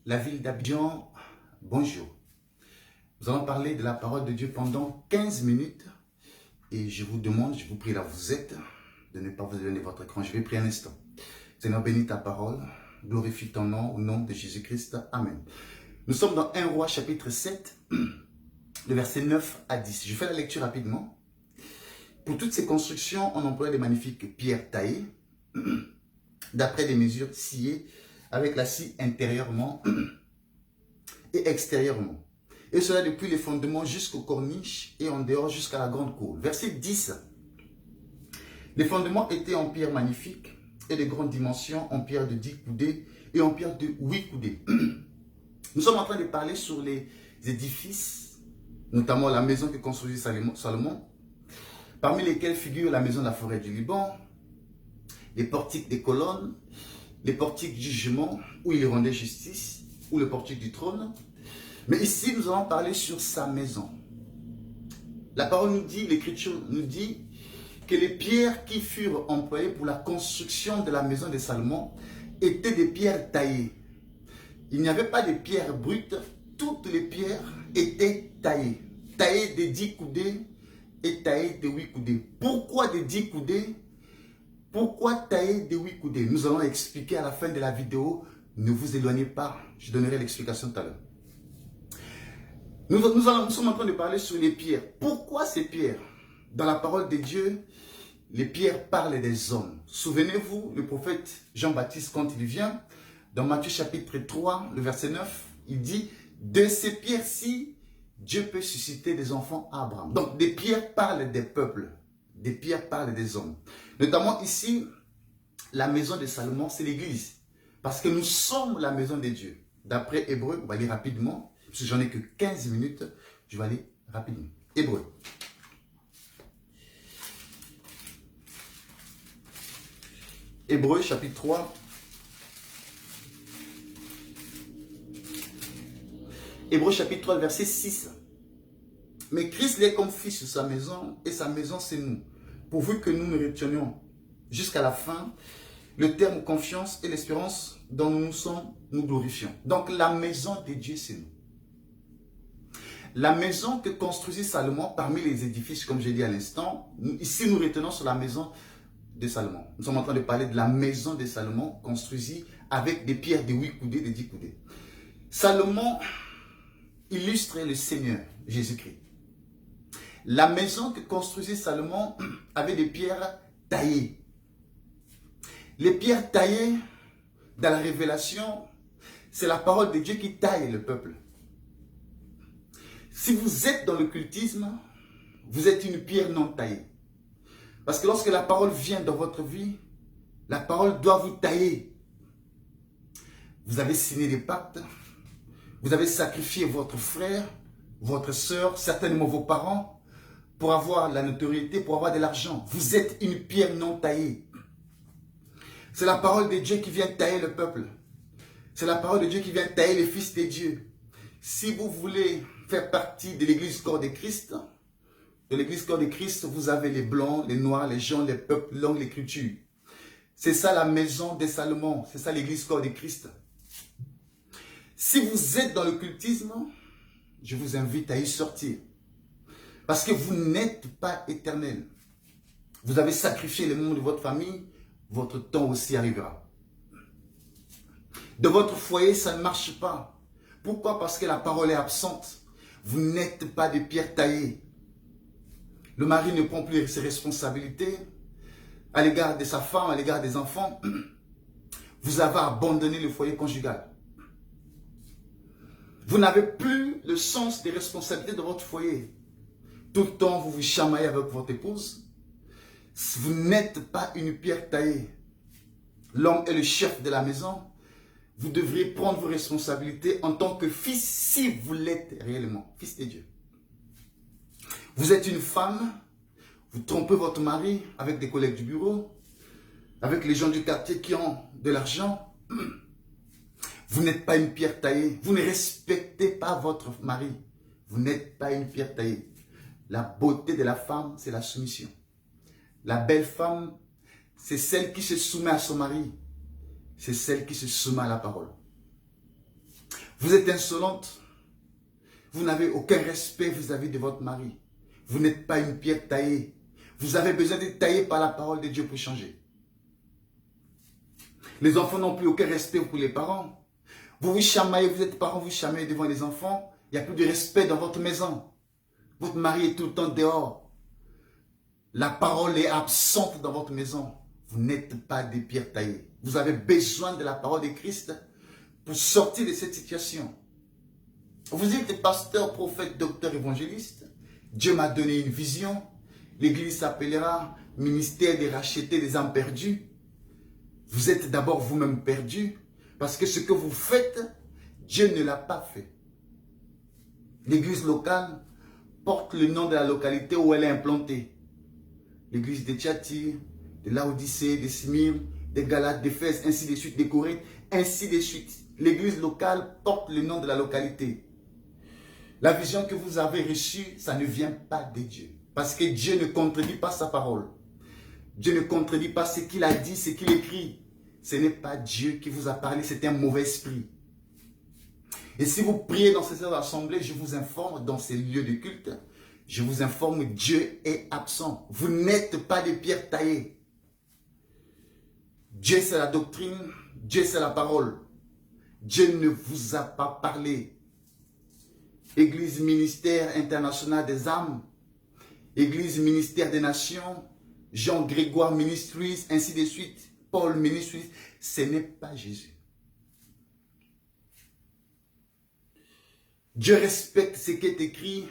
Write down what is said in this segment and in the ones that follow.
la ville d'Abidjan, bonjour. Nous allons parler de la parole de Dieu pendant 15 minutes. Et je vous demande, je vous prie là où vous êtes, de ne pas vous éloigner de votre écran. Je vais prier un instant. Seigneur, bénis ta parole. Glorifie ton nom au nom de Jésus-Christ. Amen. Nous sommes dans 1 Roi chapitre 7, le verset 9 à 10. Je fais la lecture rapidement. Pour toutes ces constructions, on emploie des magnifiques pierres taillées, d'après des mesures sciées, avec la scie intérieurement et extérieurement. Et cela depuis les fondements jusqu'aux corniches et en dehors jusqu'à la grande cour. Verset 10. Les fondements étaient en pierre magnifique et de grandes dimensions, en pierre de 10 coudées et en pierre de 8 coudées. Nous sommes en train de parler sur les édifices, notamment la maison que construisit Salomon, parmi lesquels figure la maison de la forêt du Liban, les portiques des colonnes, les portiques du jugement, où il rendait justice, ou le portique du trône. Mais ici, nous allons parler sur sa maison. La parole nous dit, l'Écriture nous dit, que les pierres qui furent employées pour la construction de la maison de Salomon étaient des pierres taillées. Il n'y avait pas de pierres brutes, toutes les pierres étaient taillées. Taillées de 10 coudées et taillées de 8 coudées. Pourquoi de 10 coudées? Pourquoi tailler de 8 coudées? Nous allons expliquer à la fin de la vidéo. Ne vous éloignez pas. Je donnerai l'explication tout à l'heure. Nous sommes en train de parler sur les pierres. Pourquoi ces pierres? Dans la parole de Dieu, les pierres parlent des hommes. Souvenez-vous, le prophète Jean-Baptiste, quand il vient, dans Matthieu chapitre 3, le verset 9, il dit, de ces pierres-ci, Dieu peut susciter des enfants à Abraham. Donc, des pierres parlent des peuples. Des pierres parlent des hommes. Notamment ici, la maison de Salomon, c'est l'église. Parce que nous sommes la maison de Dieu. D'après Hébreu, on va aller rapidement. Parce que j'en ai que 15 minutes. Je vais aller rapidement. Hébreu. Hébreu chapitre 3. Hébreu chapitre 3, verset 6. Mais Christ l'est comme fils sur sa maison, et sa maison c'est nous. Pourvu que nous nous retenions jusqu'à la fin, le terme confiance et l'espérance dont nous sommes, nous glorifions. Donc la maison de Dieu c'est nous. La maison que construisit Salomon parmi les édifices, comme j'ai dit à l'instant, ici nous retenons sur la maison de Salomon. Nous sommes en train de parler de la maison de Salomon construisie avec des pierres de 8 coudées, de 10 coudées. Salomon illustrait le Seigneur, Jésus-Christ. La maison que construisait Salomon avait des pierres taillées. Les pierres taillées, dans la révélation, c'est la parole de Dieu qui taille le peuple. Si vous êtes dans l'occultisme, vous êtes une pierre non taillée. Parce que lorsque la parole vient dans votre vie, la parole doit vous tailler. Vous avez signé des pactes, vous avez sacrifié votre frère, votre soeur, certainement vos parents, pour avoir la notoriété, pour avoir de l'argent. Vous êtes une pierre non taillée. C'est la parole de Dieu qui vient tailler le peuple. C'est la parole de Dieu qui vient tailler les fils de Dieu. Si vous voulez faire partie de l'église corps de Christ, vous avez les blancs, les noirs, les gens, les peuples, langue, l'écriture. C'est ça la maison de Salomon. C'est ça l'église corps de Christ. Si vous êtes dans l'occultisme, je vous invite à y sortir. Parce que vous n'êtes pas éternel. Vous avez sacrifié les membres de votre famille, votre temps aussi arrivera. De votre foyer, ça ne marche pas. Pourquoi? Parce que la parole est absente. Vous n'êtes pas des pierres taillées. Le mari ne prend plus ses responsabilités à l'égard de sa femme, à l'égard des enfants. Vous avez abandonné le foyer conjugal. Vous n'avez plus le sens des responsabilités de votre foyer. Tout le temps, vous vous chamaillez avec votre épouse. Vous n'êtes pas une pierre taillée. L'homme est le chef de la maison. Vous devriez prendre vos responsabilités en tant que fils, si vous l'êtes réellement, fils de Dieu. Vous êtes une femme, vous trompez votre mari avec des collègues du bureau, avec les gens du quartier qui ont de l'argent. Vous n'êtes pas une pierre taillée. Vous ne respectez pas votre mari. Vous n'êtes pas une pierre taillée. La beauté de la femme, c'est la soumission. La belle femme, c'est celle qui se soumet à son mari. C'est celle qui se soumet à la parole. Vous êtes insolente. Vous n'avez aucun respect vis-à-vis de votre mari. Vous n'êtes pas une pierre taillée. Vous avez besoin d'être taillé par la parole de Dieu pour changer. Les enfants n'ont plus aucun respect pour les parents. Vous vous chamaillez, vous êtes parents, vous chamaillez devant les enfants. Il n'y a plus de respect dans votre maison. Votre mari est tout le temps dehors. La parole est absente dans votre maison. Vous n'êtes pas des pierres taillées. Vous avez besoin de la parole de Christ pour sortir de cette situation. Vous êtes pasteur, prophète, docteur, évangéliste. Dieu m'a donné une vision. L'église s'appellera ministère des rachetés des âmes perdues. Vous êtes d'abord vous-même perdu parce que ce que vous faites, Dieu ne l'a pas fait. L'église locale porte le nom de la localité où elle est implantée. L'église de Thyatire, de Laodicée, de Smyrne, de Galates, d'Éphèse, ainsi de suite, de Corinthe, ainsi de suite. L'église locale porte le nom de la localité. La vision que vous avez reçue, ça ne vient pas de Dieu. Parce que Dieu ne contredit pas sa parole. Dieu ne contredit pas ce qu'il a dit, ce qu'il écrit. Ce n'est pas Dieu qui vous a parlé, c'est un mauvais esprit. Et si vous priez dans ces heures d'assemblée, je vous informe, dans ces lieux de culte, je vous informe, Dieu est absent. Vous n'êtes pas des pierres taillées. Dieu c'est la doctrine, Dieu c'est la parole. Dieu ne vous a pas parlé. Église ministère international des âmes, Église ministère des nations, Jean-Grégoire Ministries, ainsi de suite, Paul Ministries, ce n'est pas Jésus. Dieu respecte ce qui est écrit,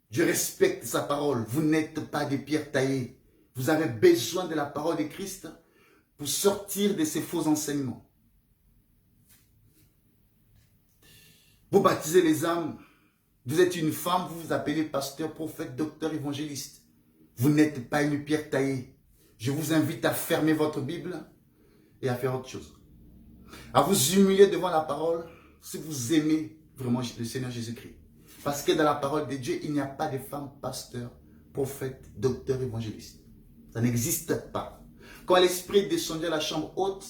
Dieu respecte sa parole. Vous n'êtes pas des pierres taillées. Vous avez besoin de la parole de Christ pour sortir de ces faux enseignements. Vous baptisez les âmes. Vous êtes une femme, vous vous appelez pasteur, prophète, docteur, évangéliste. Vous n'êtes pas une pierre taillée. Je vous invite à fermer votre Bible et à faire autre chose. À vous humilier devant la parole si vous aimez vraiment le Seigneur Jésus-Christ. Parce que dans la parole de Dieu, il n'y a pas de femme pasteur, prophète, docteur, évangéliste. Ça n'existe pas. Quand l'Esprit descendait à la chambre haute,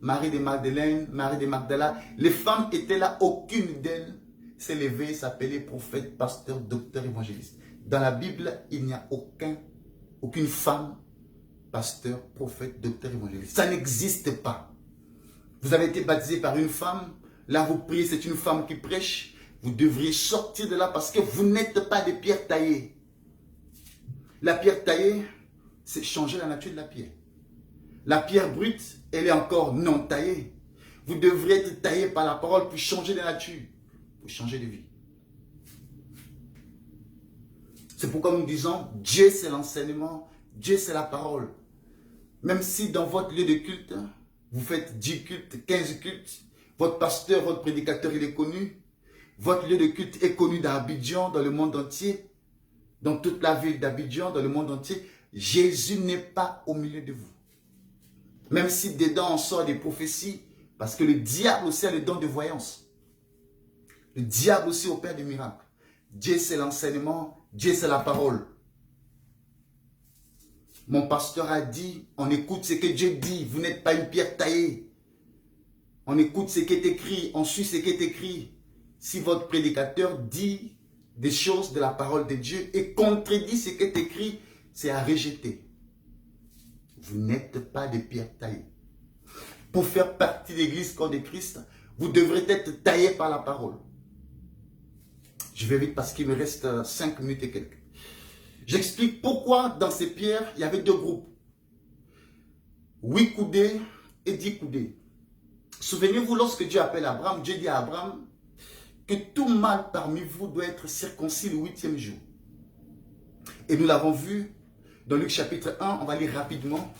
Marie de Magdalene, Marie de Magdala, les femmes étaient là, aucune d'elles s'est levée, s'appelait prophète, pasteur, docteur, évangéliste. Dans la Bible, il n'y a aucune femme, pasteur, prophète, docteur, évangéliste. Ça n'existe pas. Vous avez été baptisé par une femme, là vous priez, c'est une femme qui prêche. Vous devriez sortir de là parce que vous n'êtes pas des pierres taillées. La pierre taillée, c'est changer la nature de la pierre. La pierre brute, elle est encore non taillée. Vous devrez être taillé par la parole pour changer de nature, pour changer de vie. C'est pourquoi nous disons, Dieu c'est l'enseignement, Dieu c'est la parole. Même si dans votre lieu de culte, vous faites 10 cultes, 15 cultes, votre pasteur, votre prédicateur, il est connu. Votre lieu de culte est connu dans Abidjan, dans le monde entier. Dans toute la ville d'Abidjan, dans le monde entier. Jésus n'est pas au milieu de vous. Même si dedans on sort des prophéties, parce que le diable aussi a le don de voyance. Le diable aussi opère des miracles. Dieu c'est l'enseignement, Dieu c'est la parole. Mon pasteur a dit, on écoute ce que Dieu dit, vous n'êtes pas une pierre taillée. On écoute ce qui est écrit, on suit ce qui est écrit. Si votre prédicateur dit des choses de la parole de Dieu et contredit ce qui est écrit, c'est à rejeter. Vous n'êtes pas des pierres taillées. Pour faire partie de l'église corps de Christ, vous devrez être taillé par la parole. Je vais vite parce qu'il me reste 5 minutes et quelques. J'explique pourquoi dans ces pierres, il y avait 2 groupes. 8 coudées et 10 coudées. Souvenez-vous, lorsque Dieu appelle Abraham, Dieu dit à Abraham que tout mâle parmi vous doit être circoncis le 8e jour. Et nous l'avons vu dans Luc chapitre 1, on va lire rapidement.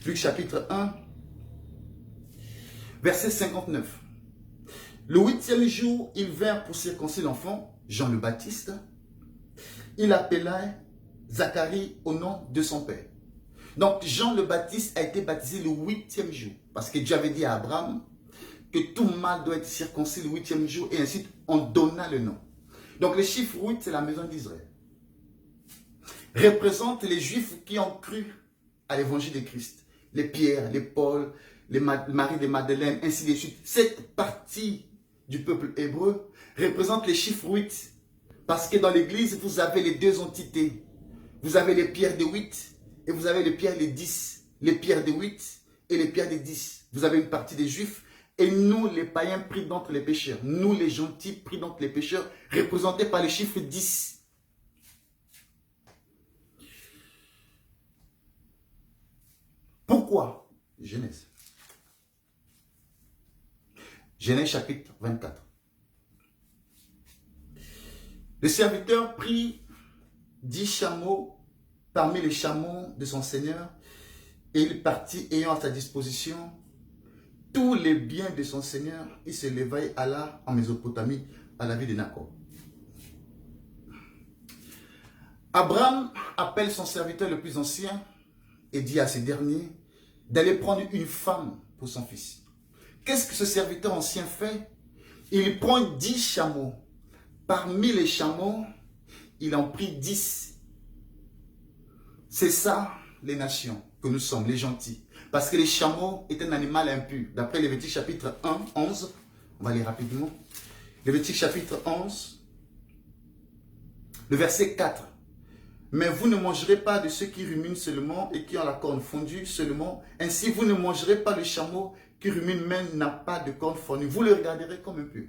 Luc chapitre 1, verset 59. Le 8e jour, ils vinrent pour circoncire l'enfant, Jean le Baptiste. Il appela Zacharie au nom de son père. Donc Jean le Baptiste a été baptisé le 8e jour. Parce que Dieu avait dit à Abraham que tout mâle doit être circoncis le 8e jour. Et ainsi, on donna le nom. Donc le chiffre 8, c'est la maison d'Israël. Représente les Juifs qui ont cru à l'évangile de Christ. Les Pierre, les Paul, les Marie de Madeleine, ainsi de suite. Cette partie du peuple hébreu représente les chiffres 8. Parce que dans l'église, vous avez les deux entités. Vous avez les pierres de 8 et vous avez les pierres de 10. Les pierres de 8 et les pierres de 10. Vous avez une partie des juifs et nous, les païens, pris d'entre les pécheurs. Nous, les gentils, pris d'entre les pécheurs, représentés par le chiffre 10. Pourquoi? Genèse. Genèse chapitre 24. Le serviteur prit 10 chameaux parmi les chameaux de son seigneur et il partit ayant à sa disposition tous les biens de son seigneur. Il se leva et alla en Mésopotamie à la ville de Nacor. Abraham appelle son serviteur le plus ancien et dit à ce dernier d'aller prendre une femme pour son fils. Qu'est-ce que ce serviteur ancien fait? Il prend 10 chameaux. Parmi les chameaux, il en prit 10. C'est ça, les nations, que nous sommes, les gentils. Parce que les chameaux est un animal impur. D'après Lévitique chapitre 1, 11, on va lire rapidement. Lévitique chapitre 11, le verset 4. Mais vous ne mangerez pas de ceux qui ruminent seulement et qui ont la corne fondue seulement. Ainsi, vous ne mangerez pas le chameau qui rumine même n'a pas de corne fondue. Vous le regarderez comme impur.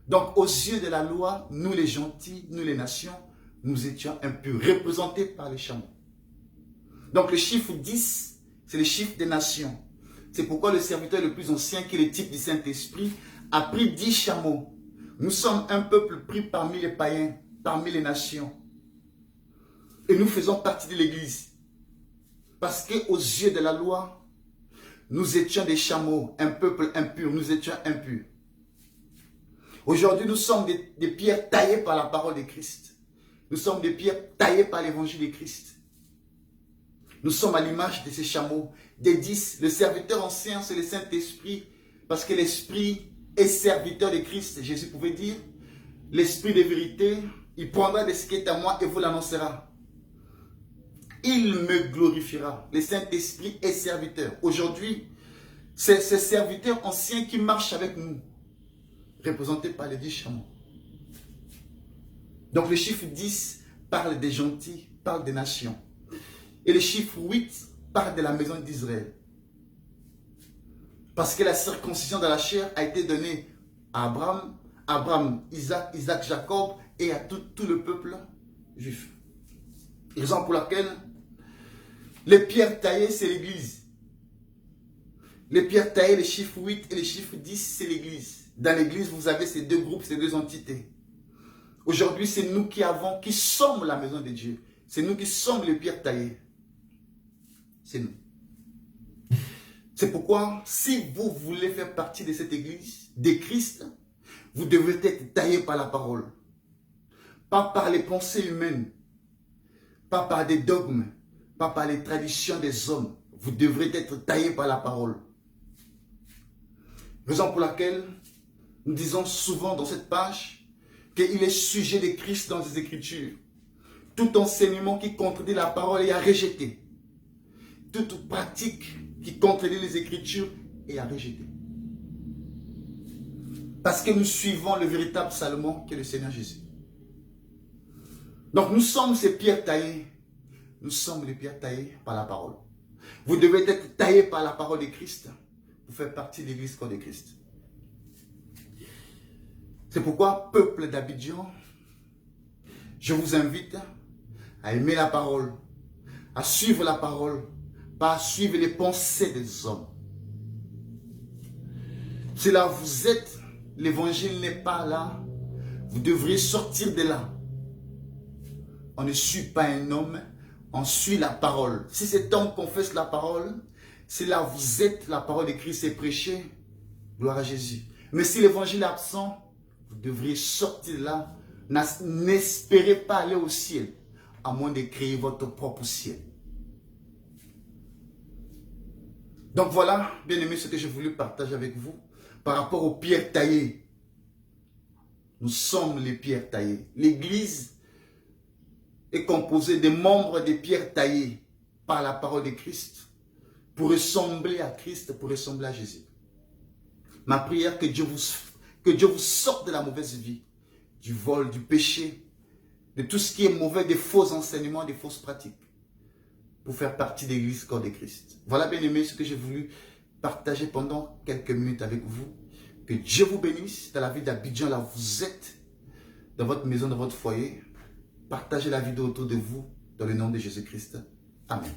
Donc, aux yeux de la loi, nous les gentils, nous les nations, nous étions impurs, représentés par les chameaux. Donc, le chiffre 10, c'est le chiffre des nations. C'est pourquoi le serviteur le plus ancien, qui est le type du Saint-Esprit, a pris 10 chameaux. Nous sommes un peuple pris parmi les païens, parmi les nations. Et nous faisons partie de l'Église. Parce qu'aux yeux de la loi, nous étions des chameaux, un peuple impur, nous étions impurs. Aujourd'hui, nous sommes des pierres taillées par la parole de Christ. Nous sommes des pierres taillées par l'évangile de Christ. Nous sommes à l'image de ces chameaux. Des 10, le serviteur ancien, c'est le Saint-Esprit. Parce que l'Esprit est serviteur de Christ. Jésus pouvait dire, l'Esprit de vérité, il prendra de ce qui est à moi et vous l'annoncera. Il me glorifiera. Le Saint-Esprit est serviteur. Aujourd'hui, c'est ce serviteur ancien qui marche avec nous, représenté par les 10 chameaux. Donc le chiffre 10 parle des gentils, parle des nations. Et le chiffre 8 parle de la maison d'Israël. Parce que la circoncision de la chair a été donnée à Abraham, Isaac, Jacob et à tout le peuple juif. Raison pour laquelle les pierres taillées, c'est l'Église. Les pierres taillées, les chiffres 8 et les chiffres 10, c'est l'Église. Dans l'Église, vous avez ces deux groupes, ces deux entités. Aujourd'hui, c'est nous qui sommes la maison de Dieu. C'est nous qui sommes les pierres taillées. C'est nous. C'est pourquoi, si vous voulez faire partie de cette Église, de Christ, vous devez être taillé par la parole. Pas par les pensées humaines. Pas par des dogmes. Pas par les traditions des hommes. Vous devrez être taillé par la parole. Raison pour laquelle nous disons souvent dans cette page qu'il est sujet de Christ dans les Écritures. Tout enseignement qui contredit la parole est à rejeter. Toute pratique qui contredit les Écritures est à rejeter. Parce que nous suivons le véritable Salomon qui est le Seigneur Jésus. Donc nous sommes ces pierres taillées. Nous sommes les pierres taillées par la parole. Vous devez être taillés par la parole de Christ pour faire partie de l'Église corps de Christ. C'est pourquoi, peuple d'Abidjan, je vous invite à aimer la parole, à suivre la parole, pas à suivre les pensées des hommes. Si là vous êtes, l'évangile n'est pas là, vous devriez sortir de là. On ne suit pas un homme, on suit la parole. Si cet homme confesse la parole, si là vous êtes, la parole de Christ est prêchée, gloire à Jésus. Mais si l'évangile est absent, vous devriez sortir de là. N'espérez pas aller au ciel, à moins de créer votre propre ciel. Donc voilà, bien aimé, ce que j'ai voulu partager avec vous par rapport aux pierres taillées. Nous sommes les pierres taillées. L'Église est composée des membres des pierres taillées par la parole de Christ pour ressembler à Christ, pour ressembler à Jésus. Ma prière, que Dieu Que Dieu vous sorte de la mauvaise vie, du vol, du péché, de tout ce qui est mauvais, des faux enseignements, des fausses pratiques, pour faire partie de l'Église corps de Christ. Voilà, bien aimé, ce que j'ai voulu partager pendant quelques minutes avec vous. Que Dieu vous bénisse dans la ville d'Abidjan, là où vous êtes, dans votre maison, dans votre foyer. Partagez la vidéo autour de vous, dans le nom de Jésus-Christ. Amen.